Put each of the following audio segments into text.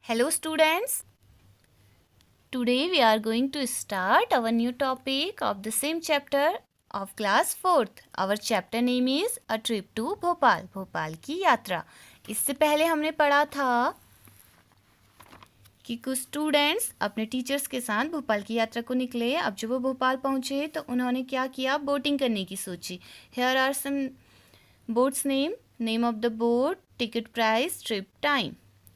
Hello students, today we are going to start our new topic of the same chapter of class 4th. Our chapter name is A Trip to Bhopal, Bhopal की यात्रा. इससे पहले हमने पढ़ा था कि कुछ स्टूडेंट्स अपने टीचर्स के साथ भोपाल की यात्रा को निकले. अब जब वो भोपाल पहुँचे तो उन्होंने क्या किया, बोटिंग करने की सोची. Here are some boats name of the boat, ticket price, trip time.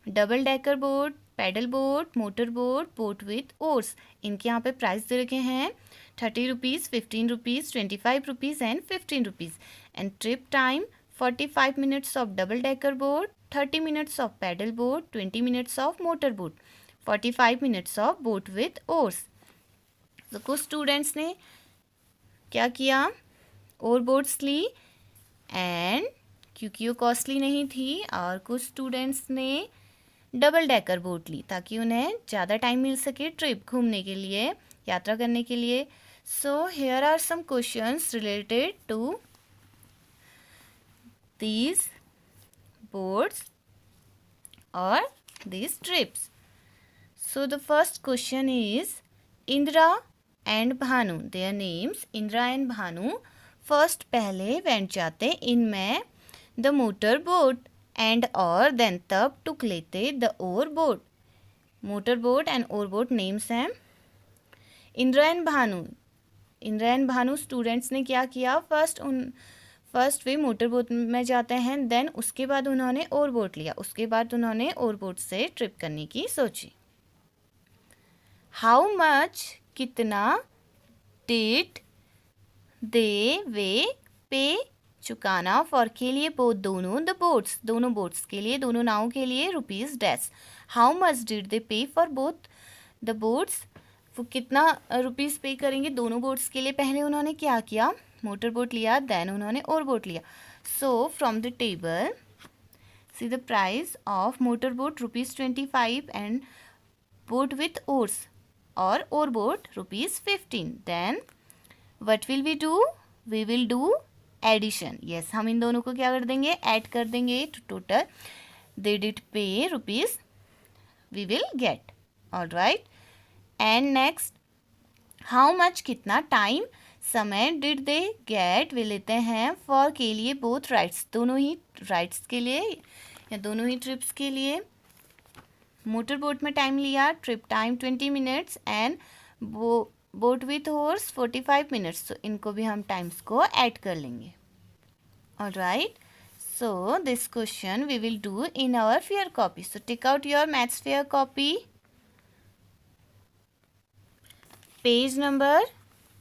Double decker boat, paddle boat, motor boat, boat with ores. इनके यहाँ पे प्राइस दे रखे हैं 30 rupees, 15 rupees, 25 rupees and 15 rupees. And trip time 45 minutes of double decker boat, 30 minutes of paddle boat, 20 minutes of motor boat, 45 minutes of boat with ores. तो कुछ students ने क्या किया, और बोट्स ली एंड क्योंकि वो कॉस्टली नहीं थी, और कुछ स्टूडेंट्स ने डबल डेकर बोट ली ताकि उन्हें ज़्यादा टाइम मिल सके ट्रिप घूमने के लिए, यात्रा करने के लिए. So here are some questions related to these boats और these trips. So the first question is Indra and Bhanu. Their names Indra and Bhanu. First पहले went जाते इनमें the motor boat and और then तब टुक लेते the oar boat. Motor boat and oar boat names हैं. Indira and Bhanu. Indira and Bhanu students ने क्या किया, फर्स्ट वे मोटर बोट में जाते हैं, देन उसके बाद उन्होंने ओर बोट लिया, उसके बाद उन्होंने ओर बोट से ट्रिप करने की सोची. हाउ मच कितना, डिड दे वे पे चुकाना, फॉर के लिए बोथ दोनों, द बोट्स दोनों बोट्स के लिए, दोनों नावों के लिए, rupees dash. How much did they pay for both the boats, वो कितना रुपीज़ पे करेंगे दोनों बोट्स के लिए. पहले उन्होंने क्या किया, मोटर बोट लिया, देन उन्होंने ओर बोट लिया. So from the table see the price of motor boat ₹25 and boat with oars और oar boat ₹15. Then what will we do, we will do addition. Yes, हम इन दोनों को क्या कर देंगे, ऐड कर देंगे to total. They did pay rupees, we will get. All right. And next, how much कितना, टाइम समय, डिड दे गेट वे लेते हैं फॉर के लिए, बोथ राइड्स दोनों ही राइड्स के लिए या दोनों ही ट्रिप्स के लिए. मोटर बोट में टाइम लिया, trip time 20 minutes and boat with horse 45 minutes. तो इनको भी हम टाइम्स को ऐड कर लेंगे. All right. So this question we will do in our fair copy. So take out your maths fair copy. Page number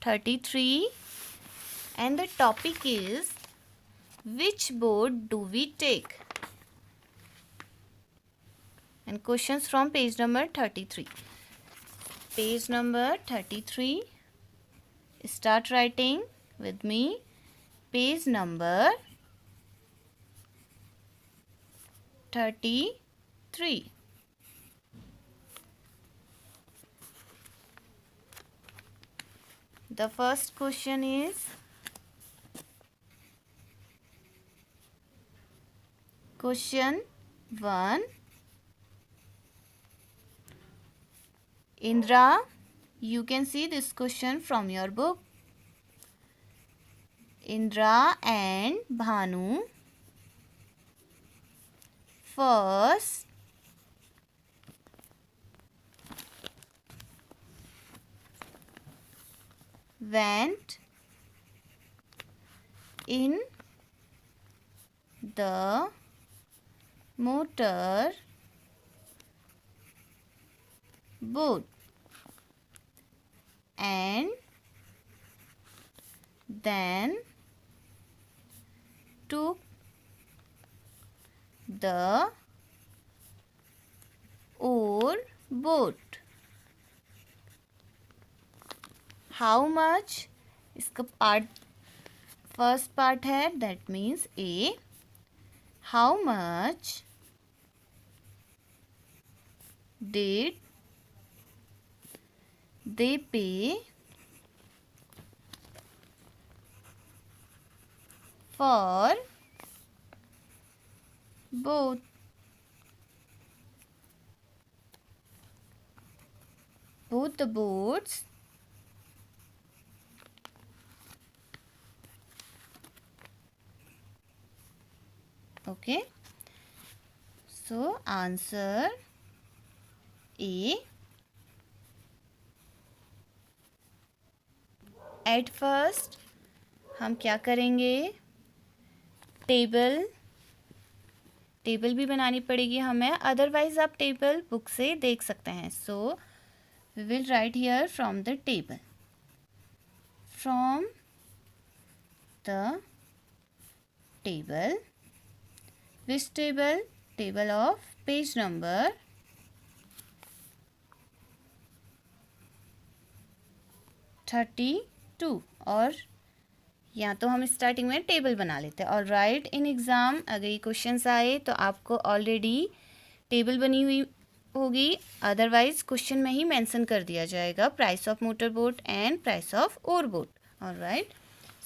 33 and the topic is which boat do we take, and questions from page number 33. Page number 33, start writing with me. Page number 33. The first question is question 1. Indra, you can see this question from your book. Indra and Bhanu first went in the motor boat and then took the oar boat. How much, इसका part first part है, that means A. How much did they pay for both. both the boards okay, so answer A. At first हम क्या करेंगे, table भी बनानी पड़ेगी हमें, otherwise आप टेबल बुक से देख सकते हैं. So we will write here from the table. From the table, which table? Table of page number 32. और या तो हम स्टार्टिंग में टेबल बना लेते हैं. और राइट इन एग्ज़ाम अगर ये क्वेश्चंस आए तो आपको ऑलरेडी टेबल बनी हुई होगी, अदरवाइज क्वेश्चन में ही मेंशन कर दिया जाएगा price of motor boat and price of oar boat. All right,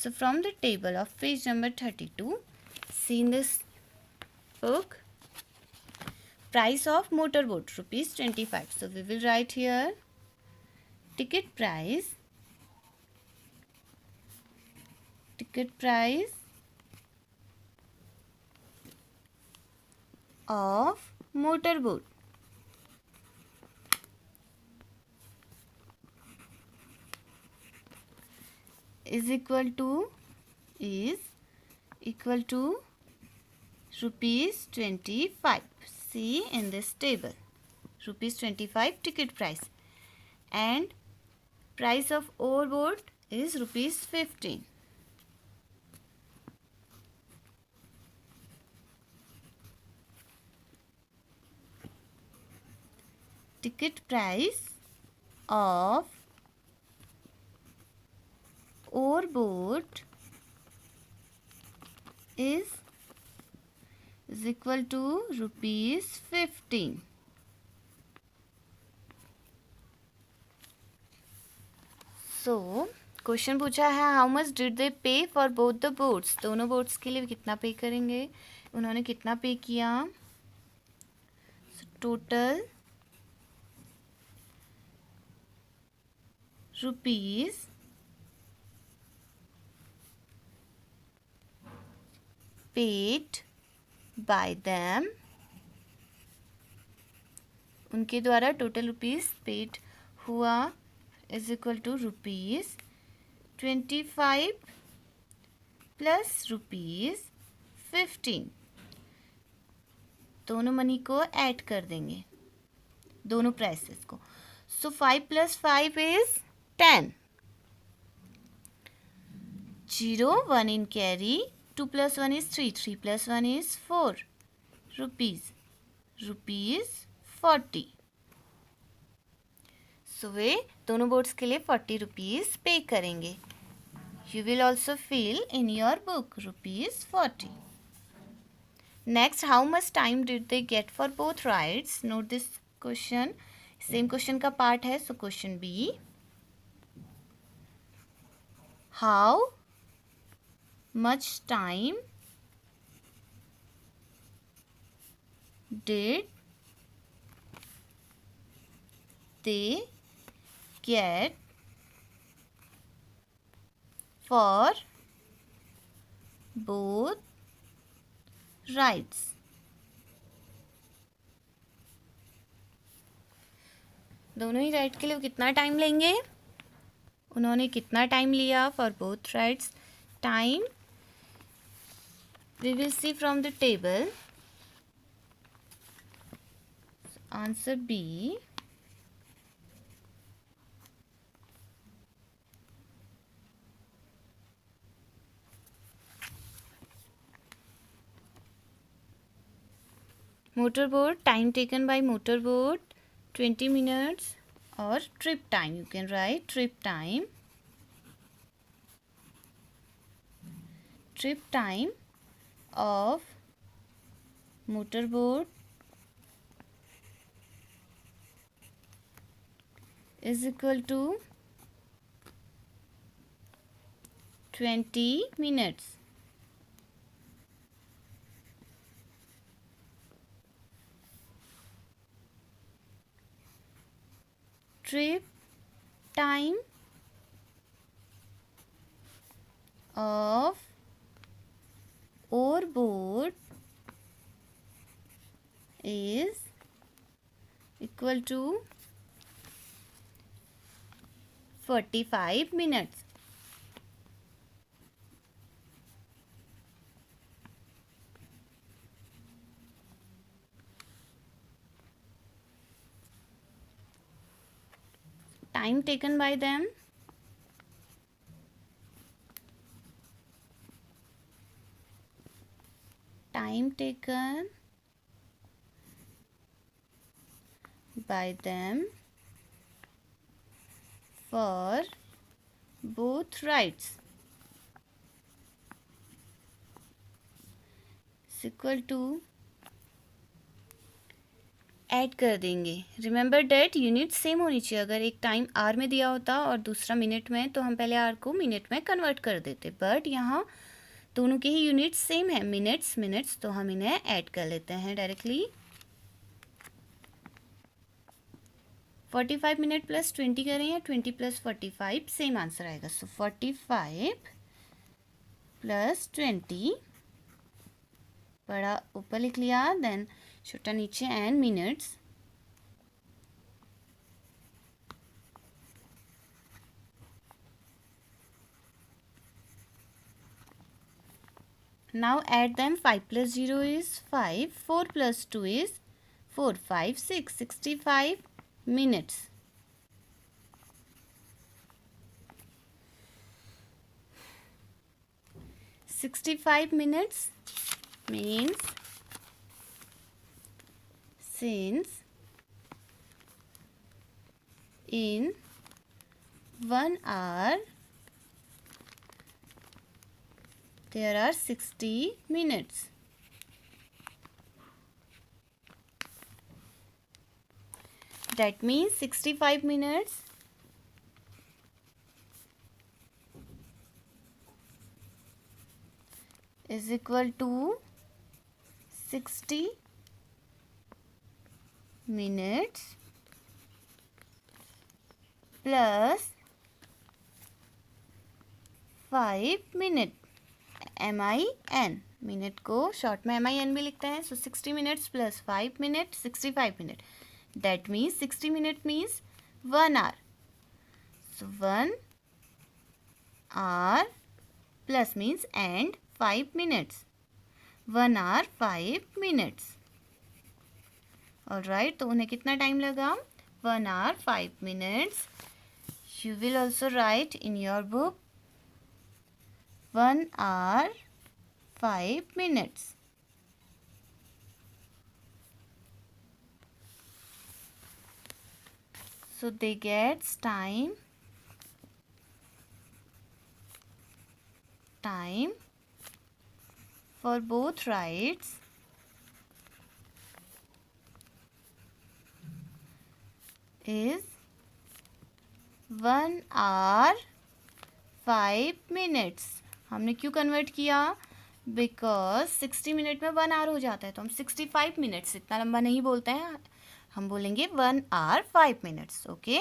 so from the table of page number 32, see in this book, price of motorboat ₹25. So we will write here ticket price of motorboat is equal to ₹25. See in this table, ₹25 ticket price, and price of overboard is ₹15. Ticket price of overboard is equal to ₹15. So question पूछा है how much did they pay for both the boats. दोनों boats के लिए कितना पे करेंगे, उन्होंने कितना पे किया. Total rupees paid by them, उनके द्वारा टोटल रुपीज पेड हुआ इज इक्वल टू ₹25 प्लस ₹15. दोनों मनी को ऐड कर देंगे, दोनों प्राइसेस को. सो 5 + 5 is 10. 0 1 in carry, 2 + 1 is 3, 3 + 1 is 4 rupees 40. So वे दोनों बोर्ड्स के लिए ₹40 पे करेंगे. You will also fill in your book ₹40. Next, how much time did they get for both rides. Note this question, same question का part है. So question B, how much time did they get for both rides. दोनों ही ride के लिए कितना time लेंगे, उन्होंने कितना time लिया for both rides. Time we will see from the table. Answer B. Motorboat, time taken by motorboat 20 minutes, or trip time, you can write trip time. Trip time of motorboat is equal to 20 minutes. Trip time of overboard is equal to 45 minutes. Time taken by them, time taken by them for both rides is equal to, add कर देंगे. Remember date unit same होनी चाहिए. अगर एक time are में दिया होता और दूसरा मिनट में, तो हम पहले आर को मिनट में कन्वर्ट कर देते. बट यहाँ दोनों के ही यूनिट सेम है, मिनट्स, तो हम इन्हें ऐड कर लेते हैं डायरेक्टली. 45 मिनट प्लस 20 करें या 20 प्लस 45, सेम आंसर आएगा. सो 45 प्लस 20, बड़ा ऊपर लिख लिया, देन छोटा नीचे, and minutes. Now add them. 5 plus 0 is 5. 4 plus 2 is 4. 5, 6. 65 minutes. "65 minutes" means since in 1 hour there are 60 minutes. That means 65 minutes is equal to 60 minutes plus 5 minutes. MIN, minute को short में MIN भी लिखते हैं. सो 60 minutes plus 5 minute, 65 minute. That means 60 minute means 1 hour. So 1 hour plus means and 5 minutes. 1 hour 5 minutes. Alright, तो उन्हें कितना time लगा? 1 hour 5 minutes. You will also right in your book 1 hour 5 minutes. So they get time for both rides is 1 hour 5 minutes. हमने क्यों convert किया? Because 60 minute में 1 hour हो जाता है, तो हम 65 मिनट्स इतना लंबा नहीं बोलते हैं, हम बोलेंगे 1 hour 5 minutes. ओके,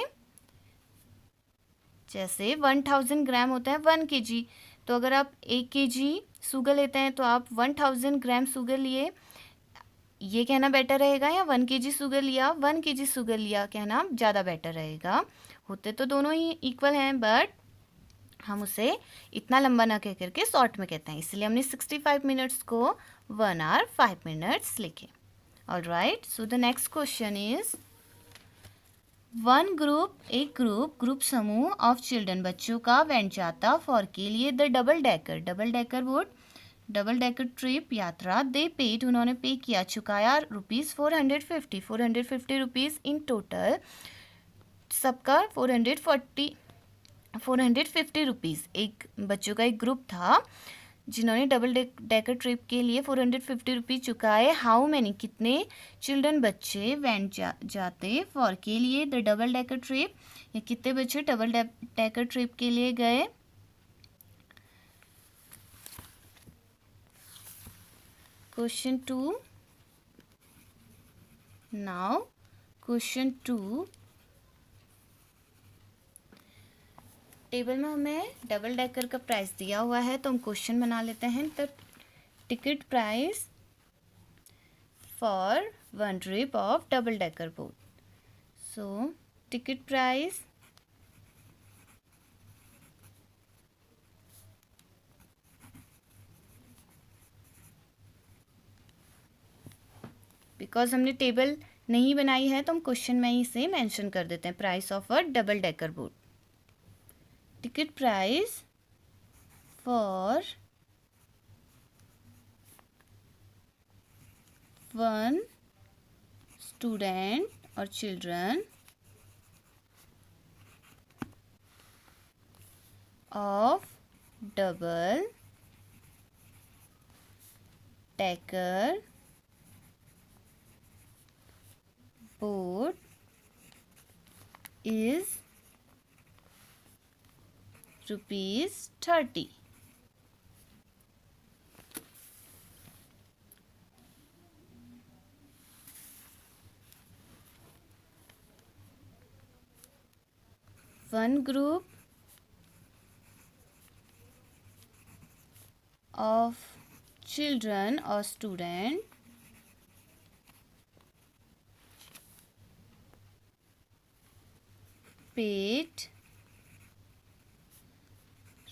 जैसे 1000 ग्राम होता है 1 kg, तो अगर आप 1 kg शुगर लेते हैं तो आप 1000 ग्राम शुगर लिए, ये कहना बेटर रहेगा, या 1 kg शुगर लिया 1 kg शुगर लिया कहना ज़्यादा बेटर रहेगा. होते तो दोनों ही इक्वल हैं, बट हम उसे इतना लंबा ना कह करके शॉर्ट में कहते हैं, इसलिए हमने 65 मिनट्स को 1 hour 5 minutes लिखे. Alright, so the next question is one group, एक ग्रुप समूह ऑफ चिल्ड्रन, बच्चों का वेंट जाता फॉर के लिए the double decker boat, double decker trip यात्रा. दे पेड, उन्होंने पे किया, चुकाया ₹450 रुपीज़ इन टोटल, सबका 450 रुपीज़. एक बच्चों का एक ग्रुप था जिन्होंने डबल डेकर ट्रिप के लिए 450 रुपीज़ चुकाए. हाउ मैनी, कितने चिल्ड्रन बच्चे वेंट जाते फॉर के लिए द डबल डेकर ट्रिप, या कितने बच्चे डबल डेकर ट्रिप के लिए गए. क्वेश्चन 2. नाउ क्वेश्चन 2, टेबल में हमें डबल डेकर का प्राइस दिया हुआ है, तो हम क्वेश्चन बना लेते हैं। The ticket price for one trip of double decker boat. So ticket price because हमने टेबल नहीं बनाई है तो हम क्वेश्चन में ही इसे मेंशन कर देते हैं। Price of a double decker boat, ticket price for one student और children of double decker boat is ₹30. One group of children or student paid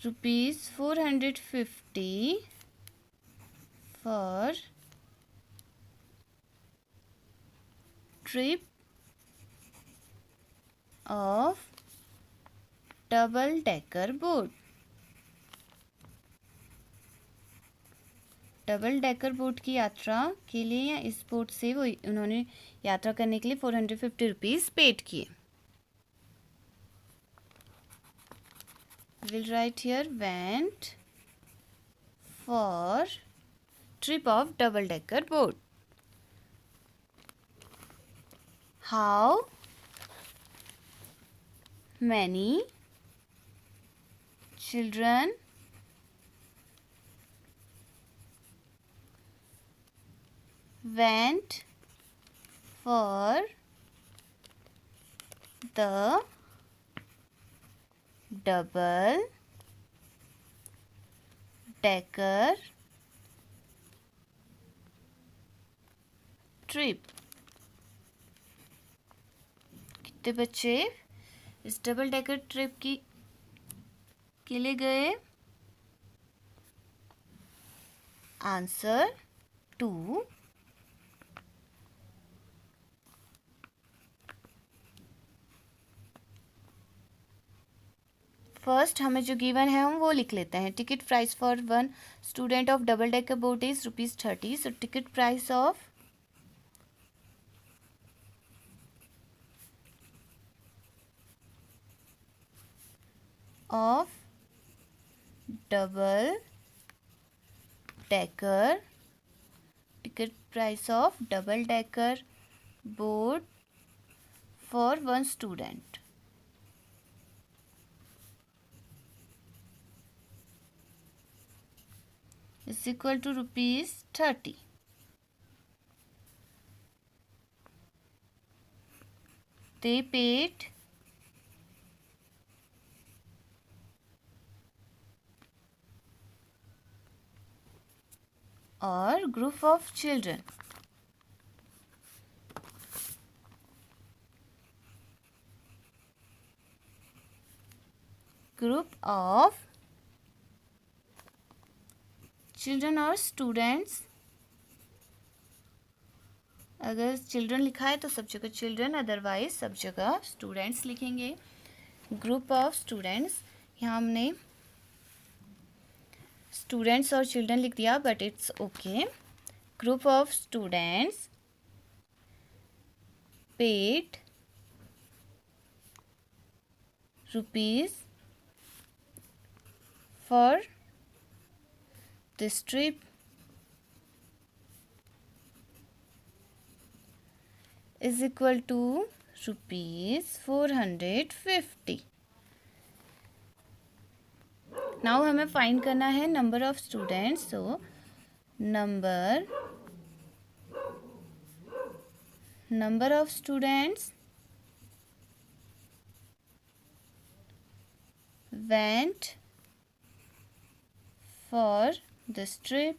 ₹450 for trip of double decker boat। Double decker boat की यात्रा के लिए या इस boat से वो उन्होंने यात्रा करने के लिए ₹450 पेड किए। Will write here went for trip of double decker boat. How many children went for the double decker trip। कितने बच्चे इस डबल डेकर ट्रिप के लिए गए? आंसर 2। फर्स्ट हमें जो गिवन है हम वो लिख लेते हैं। Ticket price for one student of double decker boat is ₹30। So ticket price of double decker, ticket price of double decker boat for one student is equal to ₹30। They paid or group of children children और students. अगर children लिखा है तो सब जगह children, otherwise सब जगह students लिखेंगे। ग्रुप ऑफ स्टूडेंट्स, यहाँ हमने स्टूडेंट्स और चिल्ड्रन लिख दिया but it's okay. Group of students paid ₹, for this trip is equal to ₹450। Now हमें फाइंड करना है number of students. So number of students went for this trip,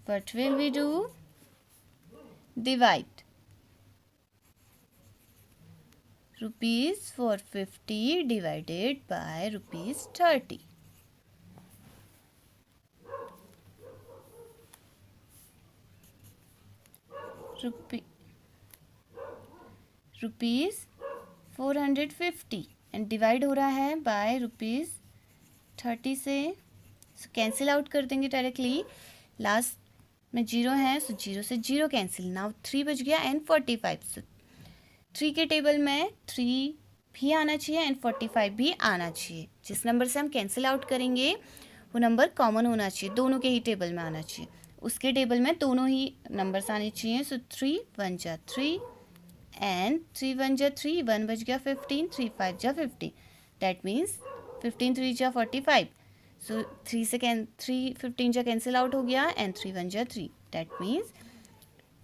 what will we do? Divide. Rupees 450 divided by rupees 30. Rupees 450 and divide हो रहा है by rupees 30 से, सो cancel out कर देंगे directly. Last में जीरो है, सो जीरो से zero cancel. Now 3 बच गया एंड 45. सो 3 के टेबल में 3 भी आना चाहिए एंड 45 भी आना चाहिए. जिस नंबर से हम कैंसिल आउट करेंगे वो नंबर कॉमन होना चाहिए, दोनों के ही टेबल में आना चाहिए. उसके टेबल में दोनों ही नंबर्स आने चाहिए. सो 3 1 जा 3 एंड 3 1 जा 3, 1 बच गया 15, 3 5 जा 50. दैट मीन्स 15 3 जा 45. सो 3 से 15 जा कैंसिल आउट हो गया एंड 3 1 जा 3. That means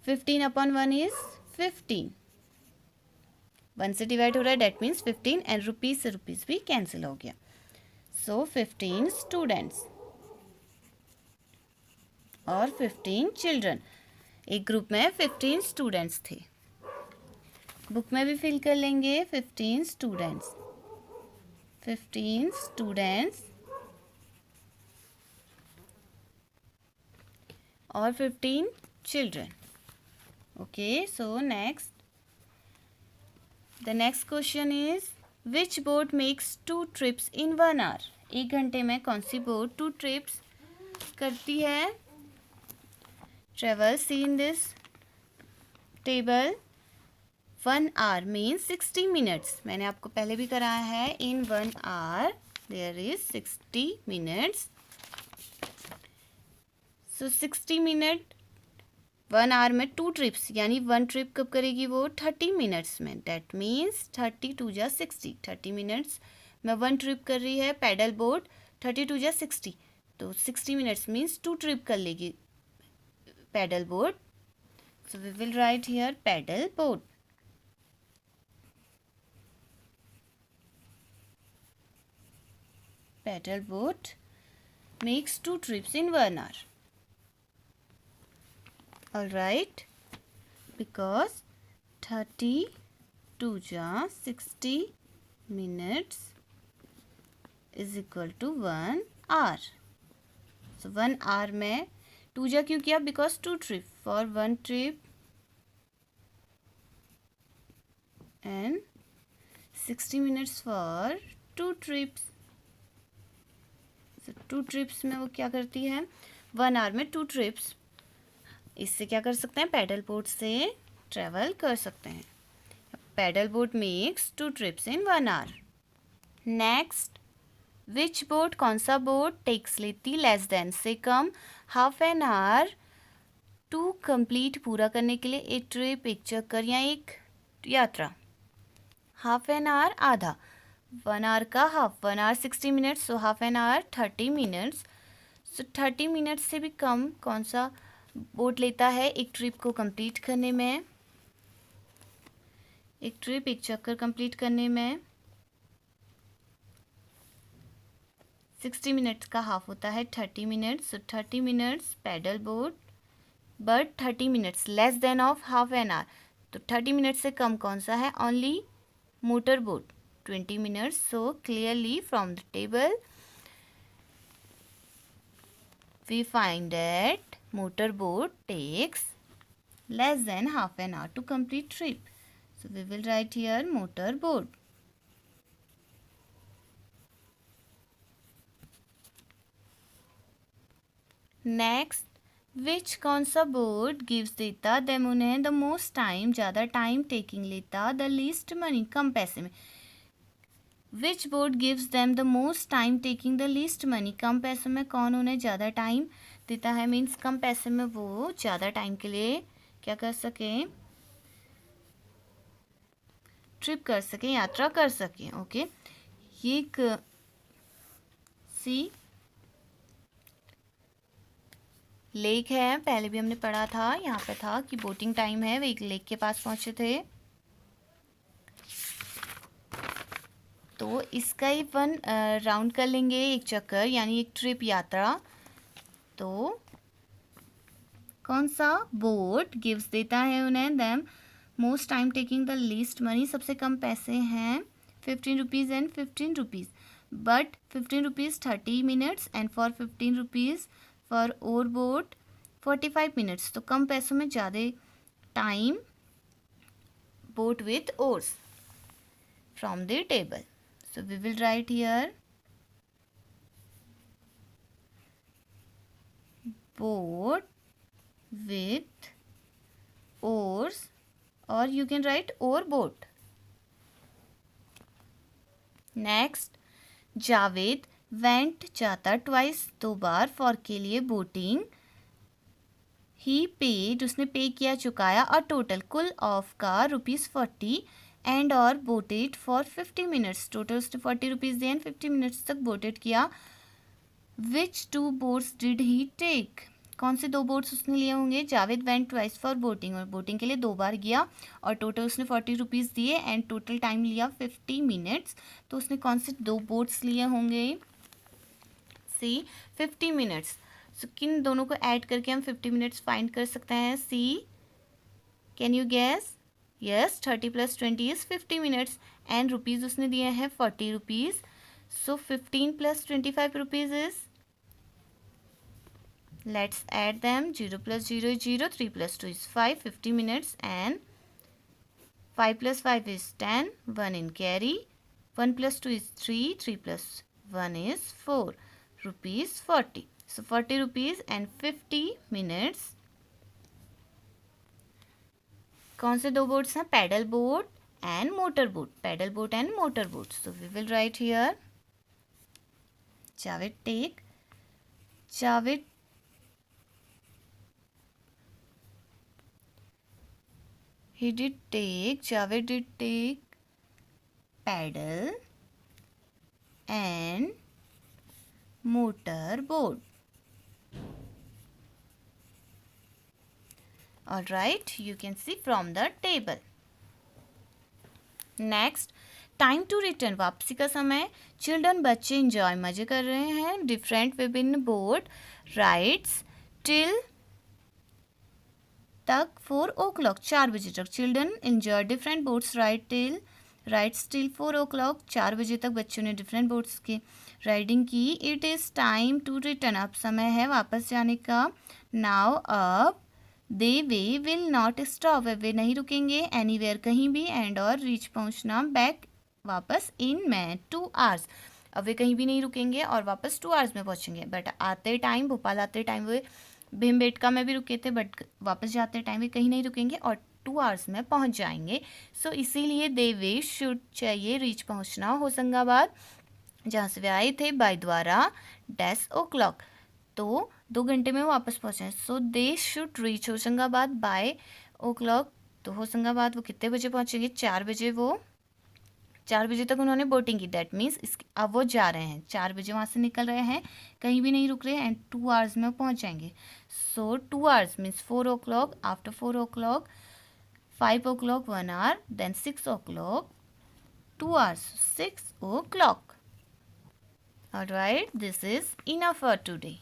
15/1 is 15. 1 से डिवाइड हो रहा है, दैट मीन्स 15 एंड रुपीज़ से रुपीज़ भी कैंसिल हो गया. सो 15 स्टूडेंट्स और 15 चिल्ड्रन. एक ग्रुप में 15 स्टूडेंट्स थे. बुक में भी फिल कर लेंगे 15 स्टूडेंट्स, 15 स्टूडेंट्स और 15 children. Okay, so next, the next question is which boat makes 2 trips in 1 hour. 1 घंटे में कौन सी बोट 2 ट्रिप्स करती है? Travel, see in this table. 1 hour means 60 minutes. मैंने आपको पहले भी कराया है. In 1 hour there is 60 minutes. So 60 minute 1 hour में 2 ट्रिप्स, यानी 1 ट्रिप कब करेगी वो? 30 मिनट्स में. दैट मीन्स 30 2 जा 60. 30 मिनट्स में 1 ट्रिप कर रही है पैडल बोट. 30 2 जा 60, तो 60 मिनट्स मीन्स 2 ट्रिप कर लेगी paddle boat. So we will write here paddle boat. Paddle boat makes 2 trips in 1 hour. Alright, because 30 2 ja 60 minutes is equal to 1 hour. So 1 hour में 2 जा क्यों किया? Because 2 trip for 1 trip and 60 minutes for 2 trips. 2 trips में वो क्या करती है? 1 hour में 2 ट्रिप्स. इससे क्या कर सकते हैं? पैडल बोट से ट्रेवल कर सकते हैं. Paddle boat makes 2 trips in 1 hour. Next, which boat, कौन सा बोट टेक्स लेती लेस देन से कम half an hour to complete, पूरा करने के लिए एक ट्रिप, एक चक्कर या एक यात्रा. हाफ एन आवर आधा, 1 hour का half, 1 hour 60 minutes, so half an our 30 minutes. So 30 minutes से भी कम कौन सा बोट लेता है एक ट्रिप को कंप्लीट करने में? एक ट्रिप, एक चक्कर कंप्लीट करने में 60 मिनट्स का हाफ होता है 30 minutes. So 30 minutes paddle boat, but 30 minutes less than of half an our. तो 30 मिनट्स से कम कौन सा है? Only motor boat 20 minutes. So clearly from the table we find that motor boat takes less than half an hour to complete trip. So we will write here motor boat. Next, which कौन सा boat gives देता them उन्हें the most time, ज़्यादा time taking लेता, the least money, कम पैसे में. Which boat gives them the most time taking the least money, कम पैसों में कौन उन्हें ज़्यादा टाइम देता है? मीन्स कम पैसे में वो ज़्यादा टाइम के लिए क्या कर सकें? ट्रिप कर सकें, यात्रा कर सकें. ओके, ये एक सी लेक है, पहले भी हमने पढ़ा था, यहाँ पे था कि बोटिंग टाइम है, वे एक लेक के पास पहुँचे थे. तो इसका ही वन राउंड कर लेंगे, एक चक्कर यानी एक ट्रिप यात्रा। तो कौन सा बोट गिव्स देता है उन्हें them most time taking the least money, सबसे कम पैसे हैं 15 rupees and 15 rupees, but 15 rupees 30 minutes and for 15 rupees for और बोट 45 मिनट्स। तो कम पैसों में ज़्यादा time boat with oars from the table. So we will write here boat with oars, or you can write oar boat. Next, Javed went जाता twice दो बार for के लिए boating. He paid उसने पे किया चुकाया अ टोटल कुल ऑफ का ₹40 एंड और बोटेड फॉर 50 मिनट्स, टोटल उसने 40 रुपीज़ दिए एंड 50 मिनट्स तक बोटेड किया। विच 2 बोट्स डिड ही टेक, कौन से 2 बोट्स उसने लिए होंगे। Javed went twice for boating, और बोटिंग के लिए 2 बार गया और टोटल उसने 40 रुपीज़ दिए एंड टोटल टाइम लिया 50 मिनट्स। तो उसने कौन से 2 बोट्स लिए होंगे। सी 50 मिनट्स। सो किन दोनों को ऐड करके हम 50 मिनट्स फाइंड कर सकते हैं। See can you guess. Yes 30 + 20 is 50 minutes and rupees उसने दिए हैं 40 rupees. So 15 + 25 rupees is, let's add them, 0 + 0 is 0, 3 + 2 is 5, 50 minutes and 5 + 5 is 10, 1 in carry, 1 + 2 is 3, 3 + 1 is 4, rupees 40. So 40 rupees and 50 minutes. कौन से 2 boats हैं, paddle boat and motor boat, paddle boat and motor boat. So we will write here Javed take, Javed he did take, Javed did take paddle and motor boat. Alright, you can see from the table. Next, time to return, वापसी का समय. Children बच्चे enjoy मजे कर रहे हैं. Different विभिन्न boat rides till तक 4 o'clock 4 बजे तक. Children enjoy different boats rides till 4 o'clock 4 बजे तक बच्चों ने डिफरेंट बोट्स की राइडिंग की. It is time to return, अब समय है वापस जाने का. नाउ अब दे वे विल नॉट स्टॉप, वे नहीं रुकेंगे एनीवेयर कहीं भी, एंड और रीच पहुंचना बैक वापस इन में 2 hours. अब वे कहीं भी नहीं रुकेंगे और वापस 2 hours में पहुंचेंगे. बट आते टाइम, भोपाल आते टाइम वे भीमबेटका में भी रुके थे, बट वापस जाते टाइम वे कहीं नहीं रुकेंगे और 2 hours में पहुंच जाएंगे. सो इसीलिए दे वे शुड चाहिए रीच पहुंचना होशंगाबाद जहाँ से वे आए थे बाय द्वारा -o'clock, तो 2 घंटे में वापस पहुँचे. So they should reach Hoshangabad by o'clock. तो होशंगाबाद वो कितने बजे पहुँचेंगे, 4 बजे. वो 4 बजे तक उन्होंने बोटिंग की, दैट मीन्स अब वो जा रहे हैं 4 बजे वहाँ से निकल रहे हैं, कहीं भी नहीं रुक रहे एंड 2 hours में पहुँच जाएंगे. सो 2 hours means 4 o'clock, after 4 o'clock 5 o'clock 1 hour, then 6 o'clock 2 hours, 6 o'clock. Alright, this is enough for today.